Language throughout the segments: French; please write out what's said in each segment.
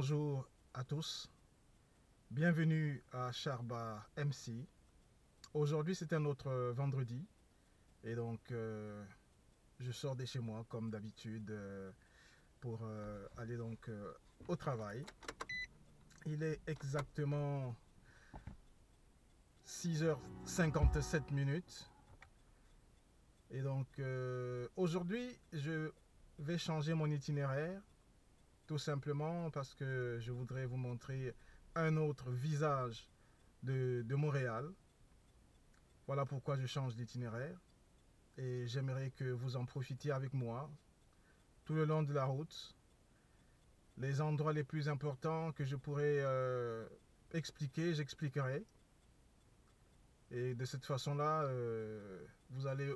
bonjour à tous, bienvenue à Sharba MC. Aujourd'hui c'est un autre vendredi et donc je sors de chez moi comme d'habitude pour aller donc au travail. Il est exactement 6h57 et donc aujourd'hui je vais changer mon itinéraire. Tout simplement parce que je voudrais vous montrer un autre visage de Montréal. Voilà pourquoi je change d'itinéraire. Et j'aimerais que vous en profitiez avec moi tout le long de la route. Les endroits les plus importants que je pourrais expliquer, j'expliquerai. Et de cette façon-là, vous allez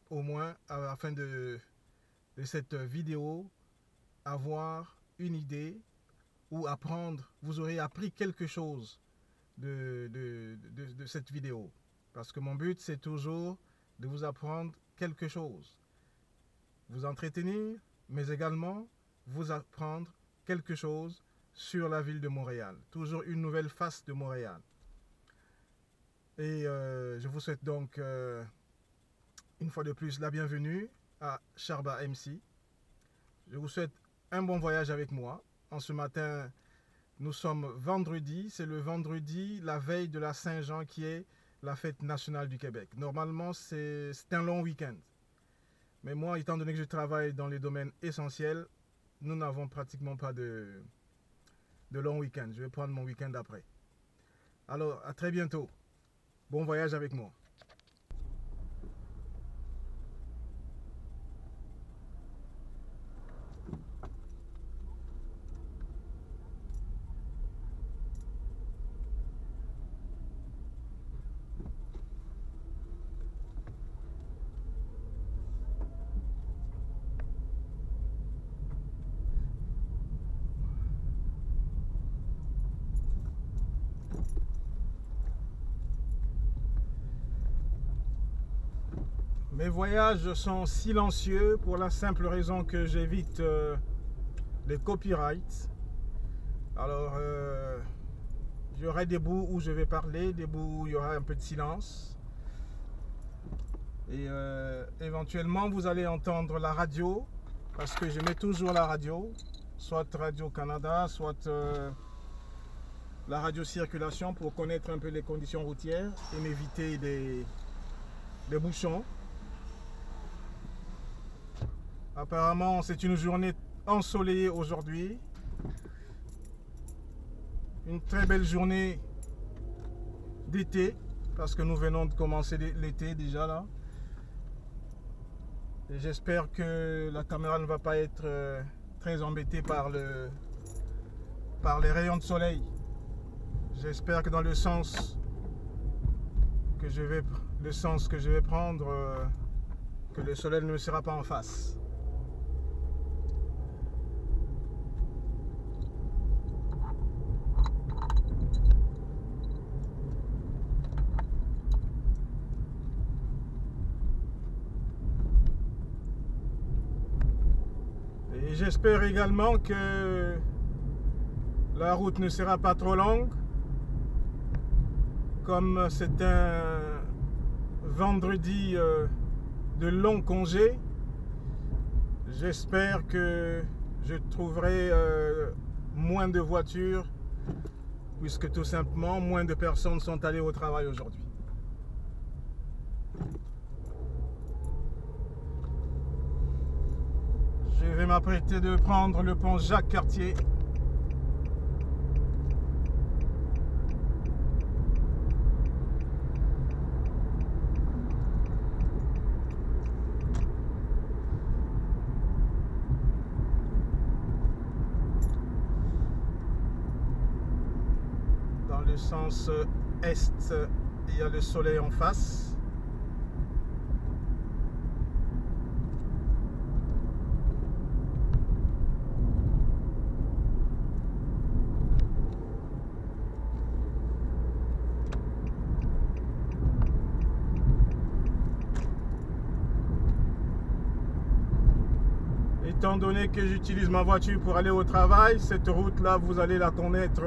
au moins, à la fin de cette vidéo, avoir une idée ou apprendre, vous aurez appris quelque chose de cette vidéo. Parce que mon but, c'est toujours de vous apprendre quelque chose. Vous entretenir, mais également vous apprendre quelque chose sur la ville de Montréal. Toujours une nouvelle face de Montréal. Et je vous souhaite donc, une fois de plus, la bienvenue à Sharba MC. Je vous souhaite un bon voyage avec moi. En ce matin, nous sommes vendredi. C'est le vendredi, la veille de la Saint-Jean qui est la fête nationale du Québec. Normalement, c'est un long week-end. Mais moi, étant donné que je travaille dans les domaines essentiels, nous n'avons pratiquement pas de long week-end. Je vais prendre mon week-end après. Alors, à très bientôt. Bon voyage avec moi. Mes voyages sont silencieux pour la simple raison que j'évite les copyrights. Alors, il y aura des bouts où je vais parler, des bouts où il y aura un peu de silence. Et éventuellement, vous allez entendre la radio, parce que je mets toujours la radio, soit Radio-Canada, soit la radio-circulation pour connaître un peu les conditions routières et m'éviter des bouchons. Apparemment, c'est une journée ensoleillée aujourd'hui. Une très belle journée d'été, parce que nous venons de commencer l'été déjà là. Et j'espère que la caméra ne va pas être très embêtée par les rayons de soleil. J'espère que dans le sens que je vais prendre, que le soleil ne me sera pas en face. Et j'espère également que la route ne sera pas trop longue. Comme c'est un vendredi de long congé, j'espère que je trouverai moins de voitures, puisque tout simplement moins de personnes sont allées au travail aujourd'hui. Je vais m'apprêter de prendre le pont Jacques-Cartier. Dans le sens est, il y a le soleil en face. étant donné que j'utilise ma voiture pour aller au travail, cette route-là, vous allez la connaître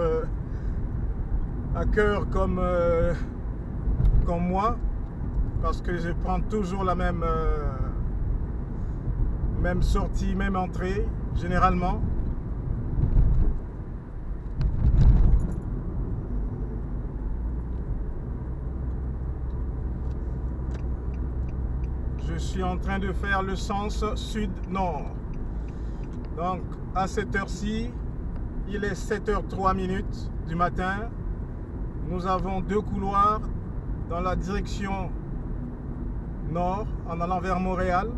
à cœur comme moi, parce que je prends toujours la même sortie, même entrée, généralement. Je suis en train de faire le sens sud-nord. Donc à cette heure-ci, il est 7h03 du matin. Nous avons deux couloirs dans la direction nord en allant vers Montréal.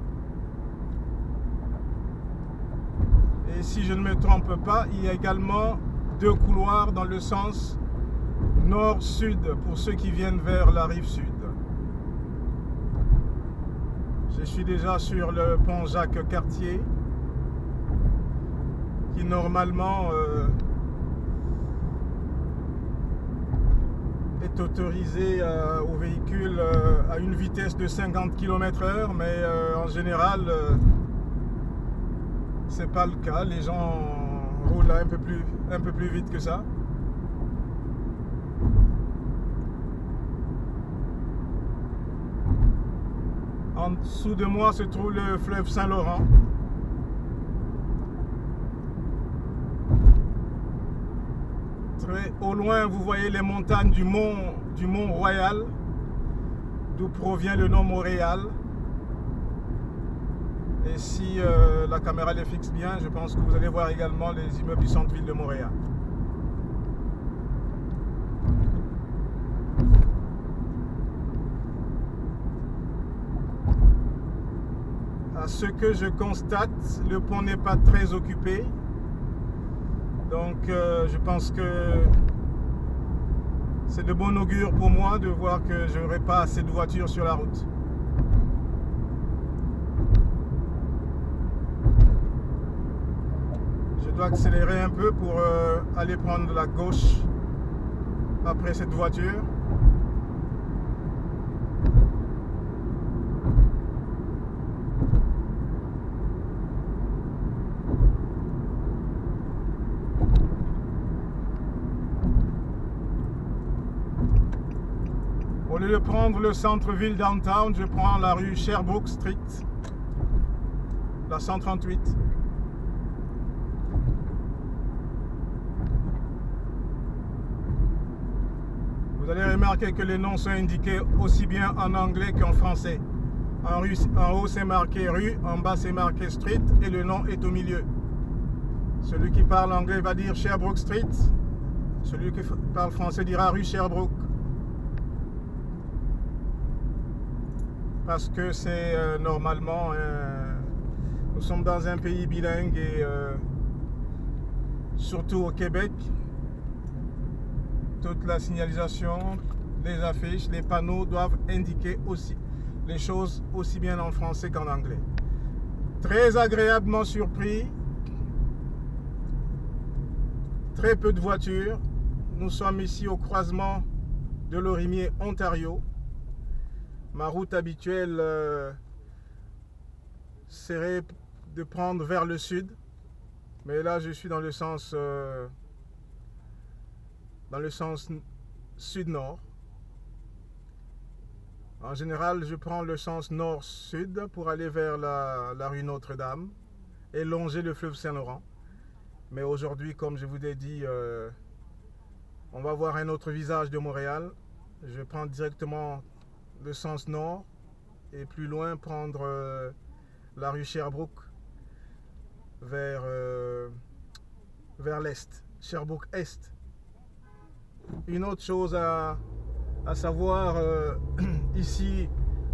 Et si je ne me trompe pas, il y a également deux couloirs dans le sens nord-sud pour ceux qui viennent vers la rive sud. Je suis déjà sur le pont Jacques-Cartier qui normalement est autorisé aux véhicules à une vitesse de 50 km/h, mais en général c'est pas le cas. Les gens roulent un peu plus vite que ça. En dessous de moi se trouve le fleuve Saint-Laurent. Très au loin, vous voyez les montagnes du Mont Royal, d'où provient le nom Montréal. Et si la caméra les fixe bien, je pense que vous allez voir également les immeubles du centre-ville de Montréal. À ce que je constate, le pont n'est pas très occupé. Donc je pense que c'est de bon augure pour moi de voir que je n'aurai pas assez de voitures sur la route. Je dois accélérer un peu pour aller prendre la gauche après cette voiture. Au lieu de prendre le centre-ville downtown, je prends la rue Sherbrooke Street, la 138. Vous allez remarquer que les noms sont indiqués aussi bien en anglais qu'en français. En haut c'est marqué rue, en bas c'est marqué street et le nom est au milieu. Celui qui parle anglais va dire Sherbrooke Street, celui qui parle français dira rue Sherbrooke. Parce que c'est normalement, nous sommes dans un pays bilingue et surtout au Québec, toute la signalisation, les affiches, les panneaux doivent indiquer aussi les choses aussi bien en français qu'en anglais. Très agréablement surpris, très peu de voitures. Nous sommes ici au croisement de Lorimier, Ontario. Ma route habituelle serait de prendre vers le sud, mais là je suis dans le sens sud-nord. En général, je prends le sens nord-sud pour aller vers la rue Notre-Dame et longer le fleuve Saint-Laurent. Mais aujourd'hui, comme je vous l'ai dit, on va voir un autre visage de Montréal. Je prends directement le sens nord et plus loin prendre la rue Sherbrooke vers l'est, Sherbrooke Est. Une autre chose à savoir ici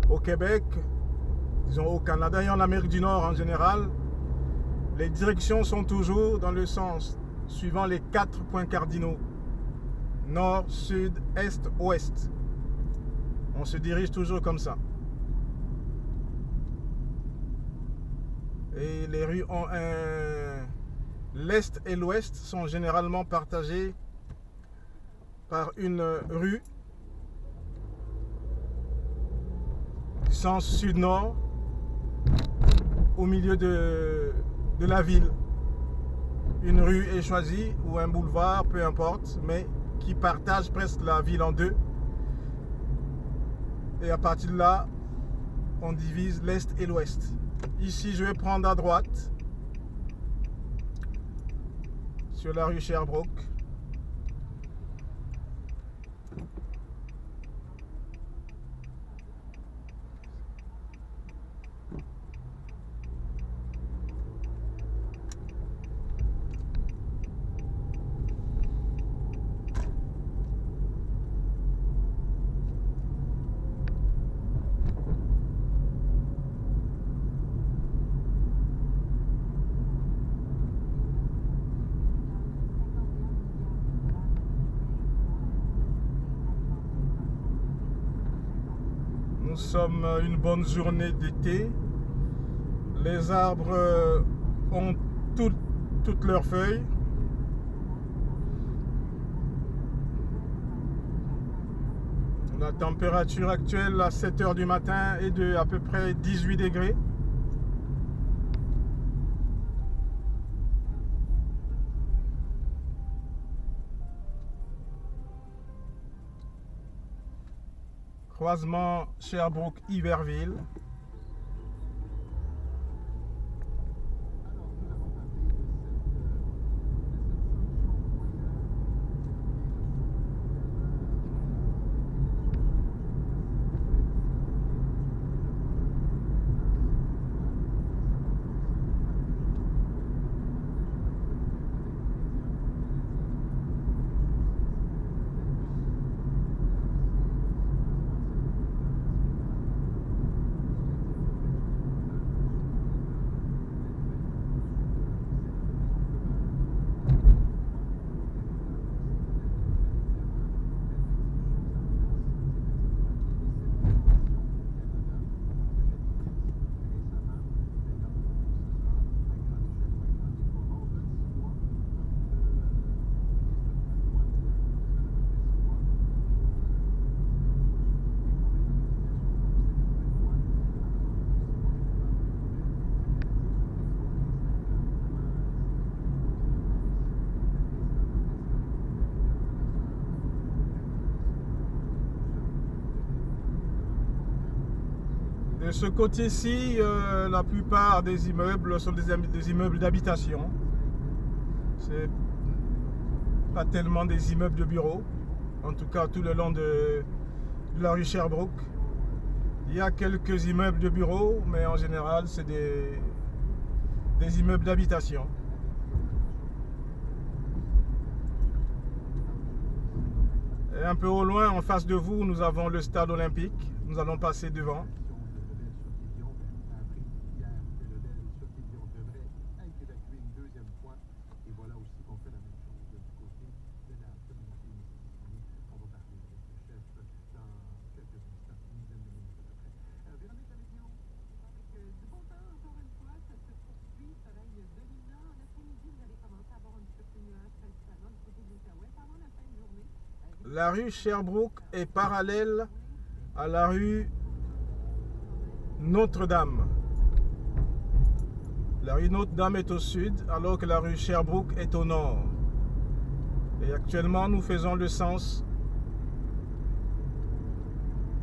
au Québec, disons au Canada et en Amérique du Nord en général, les directions sont toujours dans le sens suivant les 4 points cardinaux: nord, sud, est, ouest. On se dirige toujours comme ça. Et les rues ont l'est et l'ouest sont généralement partagés par une rue du sens sud-nord au milieu de de la ville. Une rue est choisie ou un boulevard, peu importe, mais qui partage presque la ville en deux. Et à partir de là, on divise l'est et l'ouest. Ici, je vais prendre à droite sur la rue Sherbrooke. Nous sommes une bonne journée d'été. Les arbres ont toutes leurs feuilles. La température actuelle à 7 h du matin est de à peu près 18 degrés. Croisement Sherbrooke-Iberville. De ce côté-ci, la plupart des immeubles sont des immeubles d'habitation. C'est pas tellement des immeubles de bureaux. En tout cas, tout le long de la rue Sherbrooke. Il y a quelques immeubles de bureaux, mais en général, c'est des immeubles d'habitation. Et un peu au loin, en face de vous, nous avons le stade olympique. Nous allons passer devant. La rue Sherbrooke est parallèle à la rue Notre-Dame. La rue Notre-Dame est au sud, alors que la rue Sherbrooke est au nord. Et actuellement, nous faisons le sens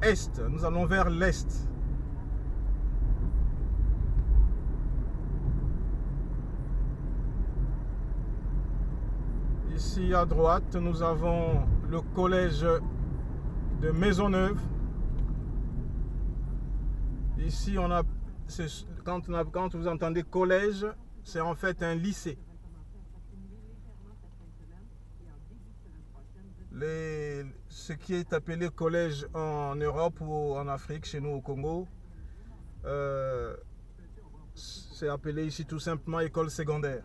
est. Nous allons vers l'est. Ici à droite, nous avons le collège de Maisonneuve. Ici, quand vous entendez collège, c'est en fait un lycée. Ce qui est appelé collège en Europe ou en Afrique, chez nous au Congo, c'est appelé ici tout simplement école secondaire.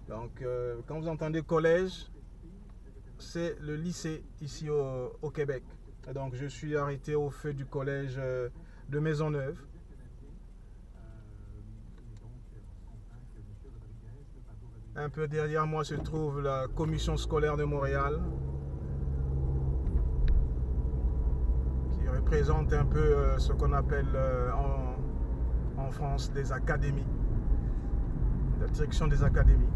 Donc, quand vous entendez collège, c'est le lycée ici au Québec. Et donc, je suis arrêté au feu du collège de Maisonneuve. Un peu derrière moi se trouve la commission scolaire de Montréal, qui représente un peu ce qu'on appelle en France des académies. la direction des académies.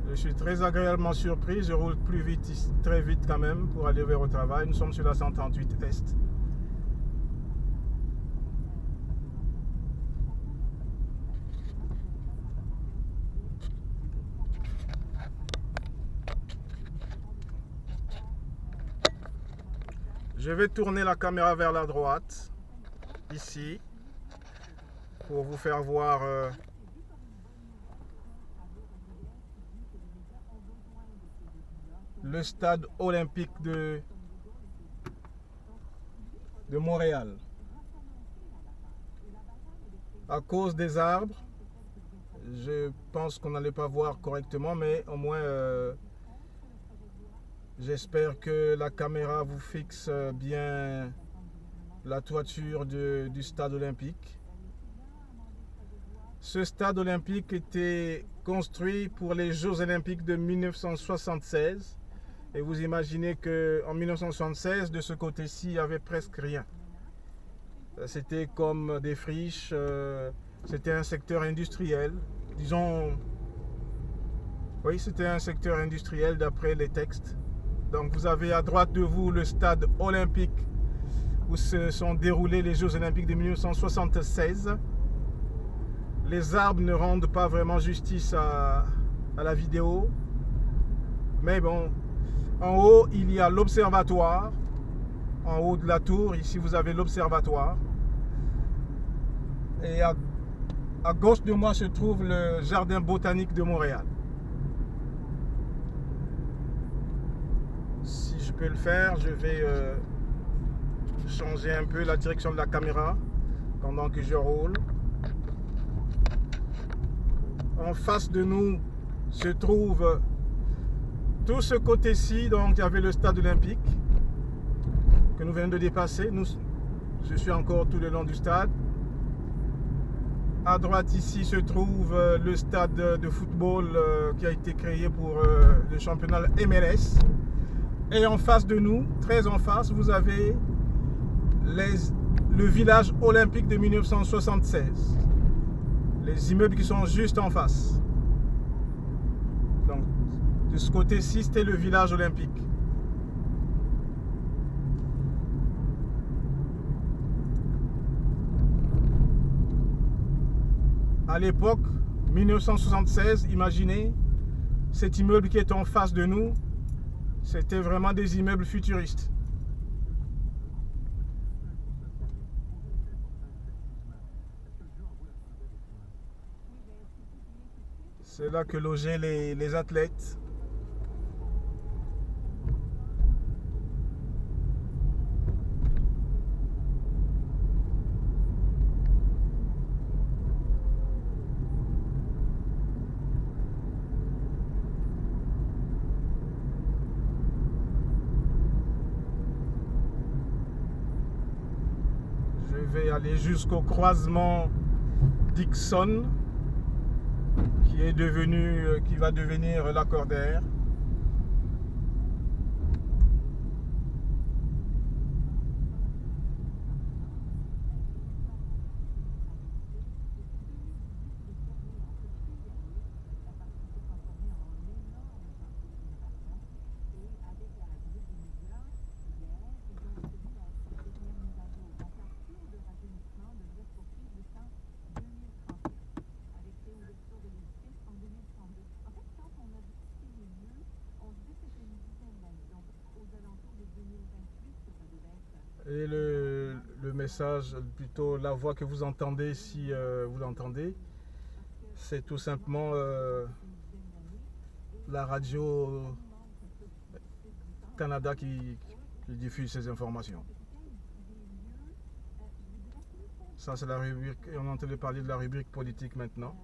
Je suis très agréablement surpris, je roule plus vite, très vite quand même pour aller vers au travail. Nous sommes sur la 138 Est. Je vais tourner la caméra vers la droite, ici, pour vous faire voir le stade olympique de Montréal. À cause des arbres, je pense qu'on n'allait pas voir correctement, mais au moins j'espère que la caméra vous fixe bien la toiture du stade olympique. Ce stade olympique était construit pour les Jeux olympiques de 1976. Et vous imaginez qu'en 1976, de ce côté-ci, il n'y avait presque rien. C'était comme des friches, c'était un secteur industriel. Disons, oui, c'était un secteur industriel d'après les textes. Donc vous avez à droite de vous le stade olympique où se sont déroulés les Jeux olympiques de 1976. Les arbres ne rendent pas vraiment justice à la vidéo. Mais bon, en haut, il y a l'observatoire. En haut de la tour, ici, vous avez l'observatoire. Et à gauche de moi se trouve le jardin botanique de Montréal. Si je peux le faire, je vais changer un peu la direction de la caméra pendant que je roule. En face de nous se trouve tout ce côté-ci. Donc il y avait le stade olympique que nous venons de dépasser. Je suis encore tout le long du stade. À droite ici se trouve le stade de football qui a été créé pour le championnat MLS. Et en face de nous, très en face, vous avez le village olympique de 1976. Les immeubles qui sont juste en face. Donc, de ce côté-ci, c'était le village olympique. À l'époque, 1976, imaginez, cet immeuble qui est en face de nous, c'était vraiment des immeubles futuristes. C'est là que logeaient les athlètes. Je vais aller jusqu'au croisement Dixon, qui va devenir Lacordaire. Et le message, plutôt la voix que vous entendez, si vous l'entendez, c'est tout simplement la radio Canada qui diffuse ces informations. Ça, c'est la rubrique, et on est en train de parler de la rubrique politique maintenant.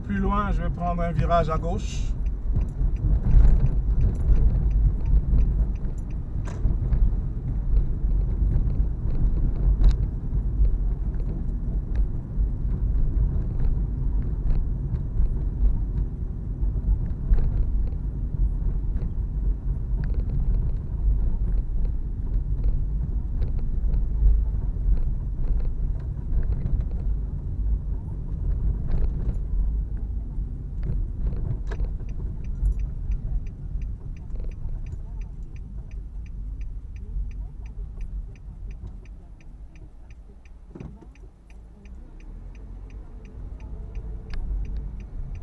plus loin, je vais prendre un virage à gauche.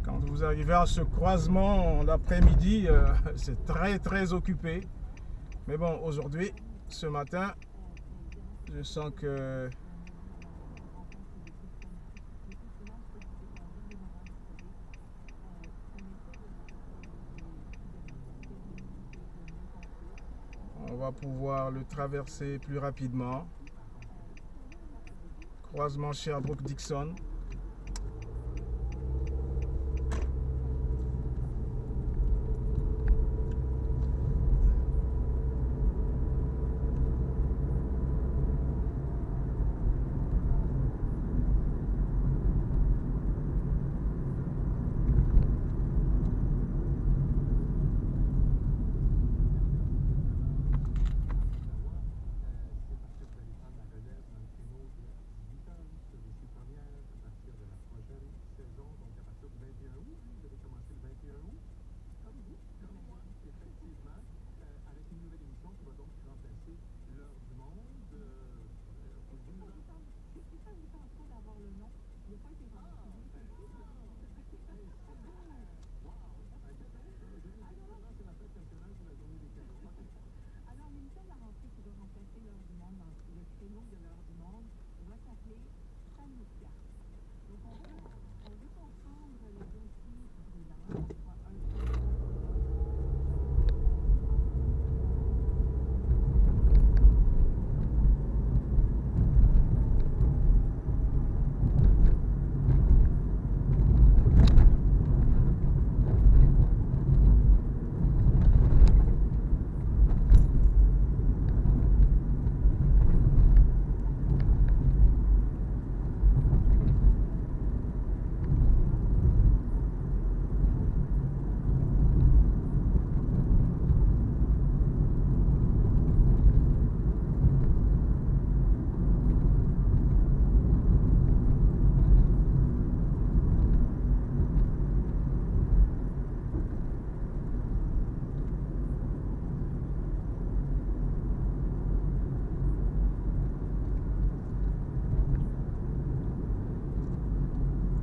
Quand vous arrivez à ce croisement l'après-midi, c'est très occupé. Mais bon, aujourd'hui, ce matin, je sens que on va pouvoir le traverser plus rapidement. Croisement Sherbrooke-Dixon.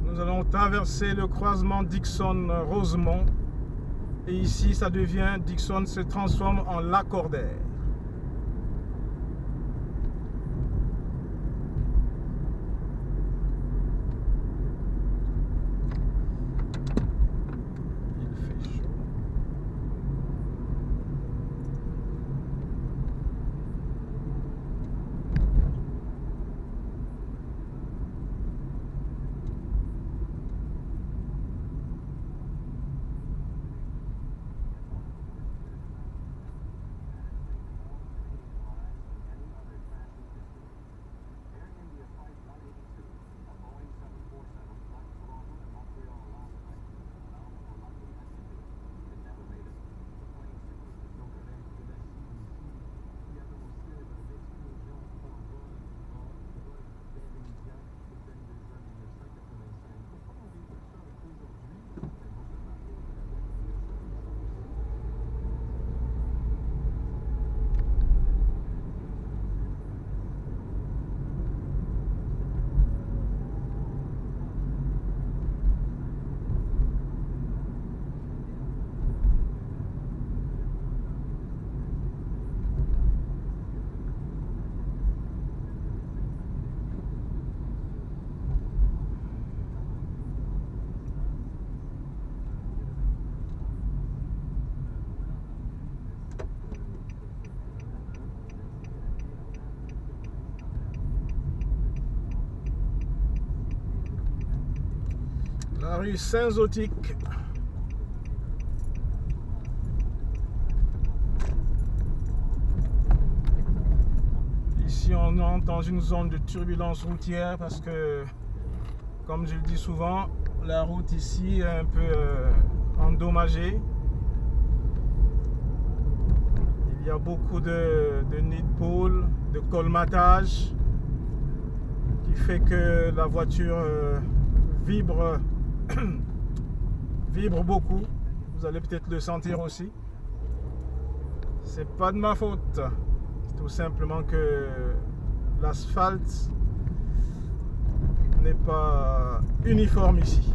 Nous allons traverser le croisement Dixon-Rosemont. Et ici, ça devient, Dixon se transforme en Lacordaire. Il fait chaud. rue Saint-Zotique. Ici, on entre dans une zone de turbulence routière parce que, comme je le dis souvent, la route ici est un peu endommagée. Il y a beaucoup de nids de poules, de colmatage, qui fait que la voiture vibre, vibre beaucoup. Vous allez peut-être le sentir aussi. C'est pas de ma faute. C'est tout simplement que l'asphalte n'est pas uniforme ici.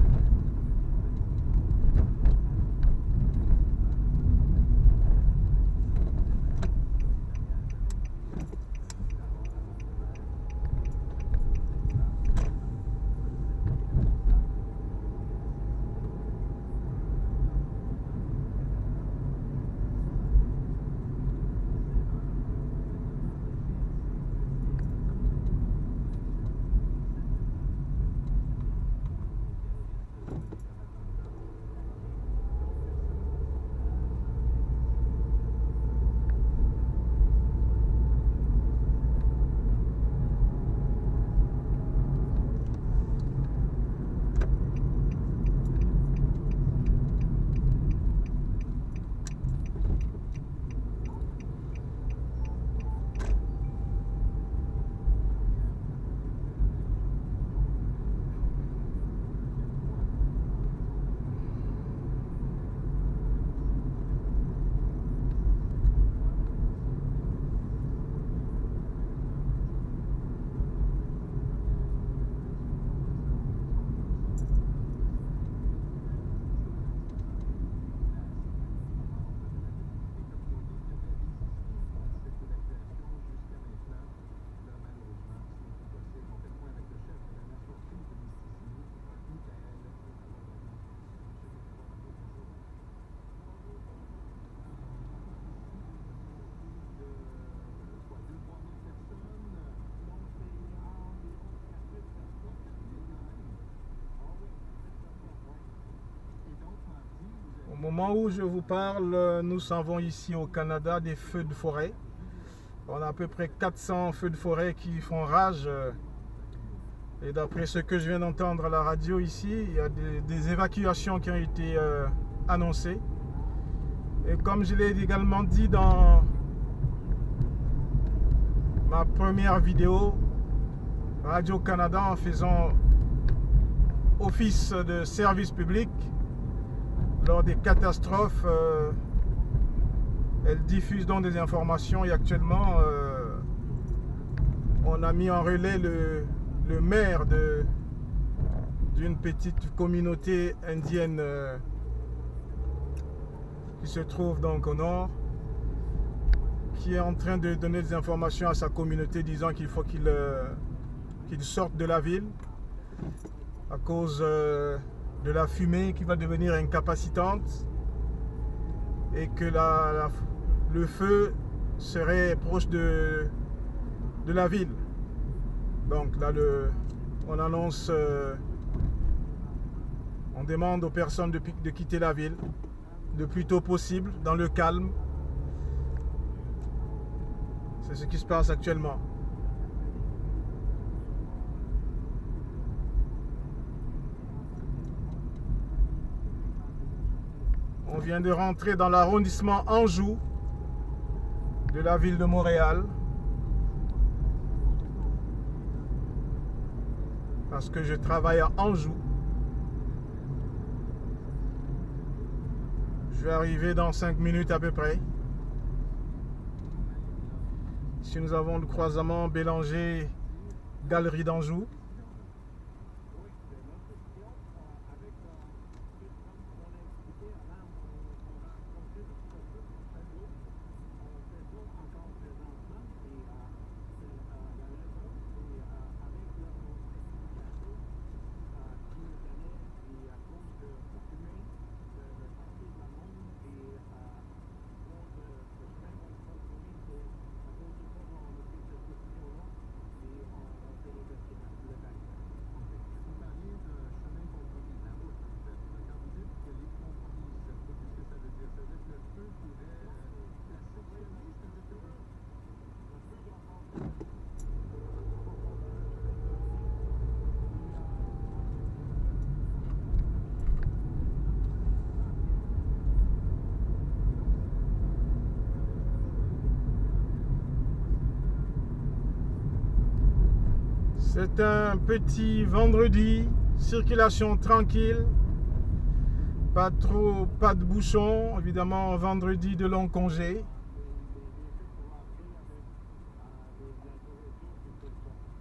Au moment où je vous parle, nous savons ici au Canada des feux de forêt. On a à peu près 400 feux de forêt qui font rage. Et d'après ce que je viens d'entendre à la radio ici, il y a des évacuations qui ont été annoncées. Et comme je l'ai également dit dans ma première vidéo, Radio-Canada, en faisant office de service public, lors des catastrophes, elle diffuse donc des informations et actuellement on a mis en relais le maire d'une petite communauté indienne qui se trouve donc au nord, qui est en train de donner des informations à sa communauté disant qu'il faut qu'il sorte de la ville à cause de la fumée qui va devenir incapacitante et que le feu serait proche de la ville. Donc là, on annonce, on demande aux personnes de quitter la ville le plus tôt possible, dans le calme. C'est ce qui se passe actuellement. On vient de rentrer dans l'arrondissement Anjou de la ville de Montréal. Parce que je travaille à Anjou. Je vais arriver dans 5 minutes à peu près. Ici nous avons le croisement Bélanger-Galerie d'Anjou. C'est un petit vendredi, circulation tranquille, pas de bouchons, évidemment vendredi de long congé.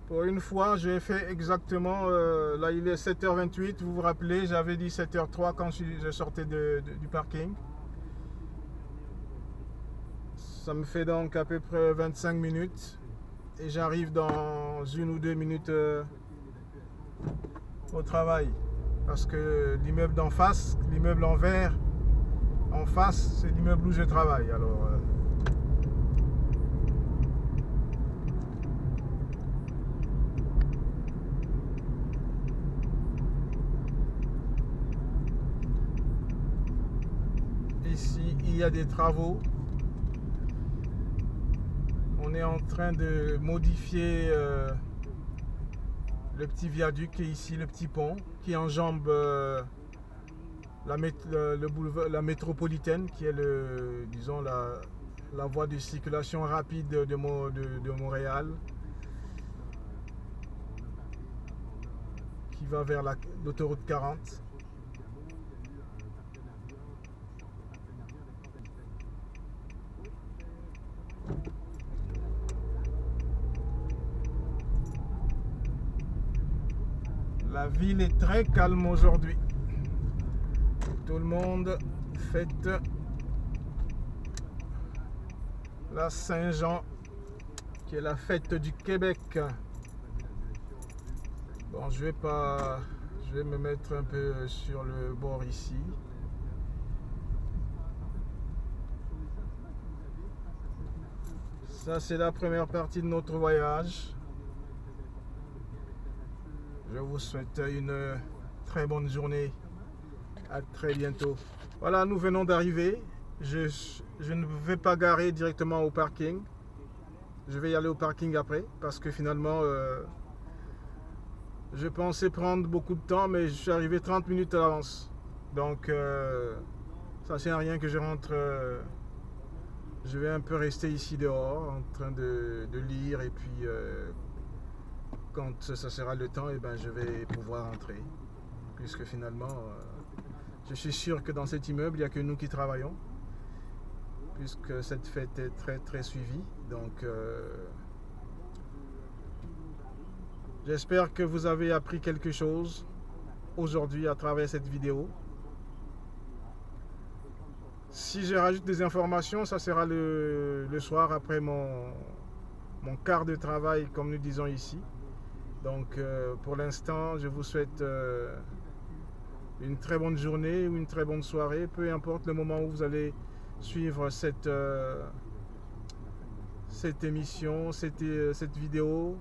Pour une fois, j'ai fait exactement, là il est 7h28, vous vous rappelez, j'avais dit 7h03 quand je sortais du parking. Ça me fait donc à peu près 25 minutes et j'arrive dans 1 ou 2 minutes au travail. Parce que l'immeuble d'en face, l'immeuble en vert, en face, c'est l'immeuble où je travaille. Alors, ici, il y a des travaux. On est en train de modifier le petit viaduc qui est ici, le petit pont qui enjambe la métropolitaine, qui est disons la voie de circulation rapide de Montréal, qui va vers l'autoroute 40. La ville est très calme aujourd'hui. Tout le monde fête la Saint-Jean, qui est la fête du Québec. Bon, je vais me mettre un peu sur le bord ici. Ça, c'est la première partie de notre voyage. Je vous souhaite une très bonne journée. À très bientôt. Voilà, nous venons d'arriver. Je ne vais pas garer directement au parking. Je vais y aller au parking après. Parce que finalement, je pensais prendre beaucoup de temps, mais je suis arrivé 30 minutes à l'avance. Donc, ça sert à rien que je rentre. Je vais un peu rester ici dehors, en train de lire. Et puis, quand ça sera le temps, et ben, je vais pouvoir rentrer. Puisque finalement, je suis sûr que dans cet immeuble, il n'y a que nous qui travaillons. Puisque cette fête est très très suivie. Donc, j'espère que vous avez appris quelque chose aujourd'hui à travers cette vidéo. Si je rajoute des informations, ça sera le soir après mon quart de travail, comme nous disons ici. Donc, pour l'instant, je vous souhaite une très bonne journée ou une très bonne soirée, peu importe le moment où vous allez suivre cette émission, cette vidéo,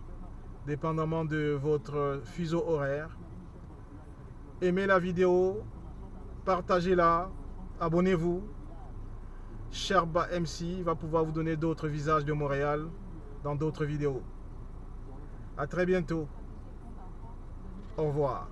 dépendamment de votre fuseau horaire. Aimez la vidéo, partagez-la, abonnez-vous. Sherba MC va pouvoir vous donner d'autres visages de Montréal dans d'autres vidéos. À très bientôt. Au revoir.